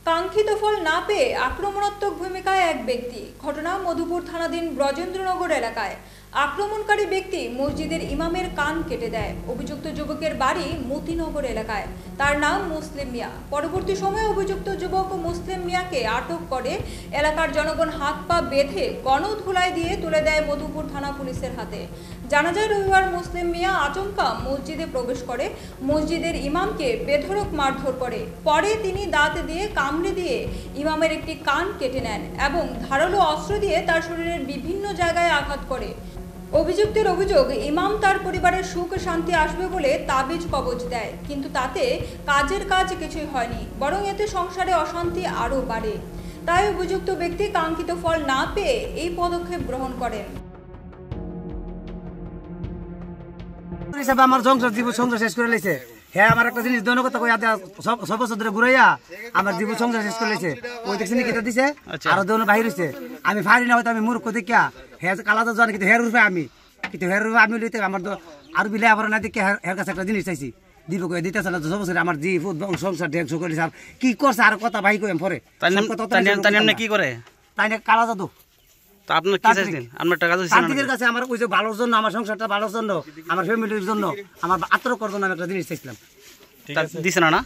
কাঙ্ক্ষিত ফল না পেয়ে আক্রমণাত্মক ভূমিকায় এক ব্যক্তি। ঘটনা মধুপুর থানাধীন ব্রজেন্দ্রনগর এলাকায়। আক্রমণকারী ব্যক্তি মসজিদের ইমামের কান কেটে দেয়। অভিযুক্ত যুবকের বাড়ি মতিনগর এলাকায়। তার নাম মুসলিম মিয়া। পরবর্তী সময়ে অভিযুক্ত যুবক মুসলিম মিয়াকে আটক করে এলাকার জনগণ হাত পা বেঁধে গণধোলাই দিয়ে তুলে দেয় মধুপুর থানা পুলিশের হাতে। জানা যায়, রবিবার মুসলিম মিয়া আচমকা মসজিদে প্রবেশ করে মসজিদের ইমামকে বেধড়ক মারধর করে। পরে তিনি দাঁত দিয়ে কামড়ে দিয়ে ইমামের একটি কান কেটে নেন এবং ধারালো অস্ত্র দিয়ে তার শরীরের বিভিন্ন জায়গায় আঘাত করে। অভিযুক্তের অভিযোগ, ইমাম তার পরিবারের সুখ শান্তি আসবে বলে তাবিজ কবজ দেয়, কিন্তু তাতে কাজের কাজ কিছুই হয়নি, বরং এতে সংসারে অশান্তি আরও বাড়ে। তাই অভিযুক্ত ব্যক্তি কাঙ্ক্ষিত ফল না পেয়ে এই পদক্ষেপ গ্রহণ করেন। আমার সংসার শেষ করে লেছে। হ্যাঁ, আমার একটা জিনিস দৈনিক কথা সব বছর ধরে ঘুরাইয়া আমার জীবন সংসার শেষ করে লেছে। ওই দেখছি কেটে দিছে, আরো দৈনিক বাহির হয়েছে। আমি ফারি না হয়তো আমি মূর্খ দেখিয়া হ্যাঁ কালাতে জানি, কিন্তু হের রূপে আমি লইতে আমার আর বিলে আবার না দেখে হের কাছে একটা জিনিস চাইছি দিব কয়ে দিতেছে না। 6 বছর আমার সংসার ধ্বংস করেছে। আর কি করছে আর কথা ভাই কই পরে কি করে তাই না কালা জাদু। আপনার কি চাইছেন? আপনার টাকা শান্তির কাছে আমার ওই যে ভালোর জন্য, আমার সংসারটা ভালোর জন্য, আমার ফ্যামিলির জন্য, আমার আত্মরক্ষার জন্য আমি একটা জিনিস চাইছিলাম। দিছে না?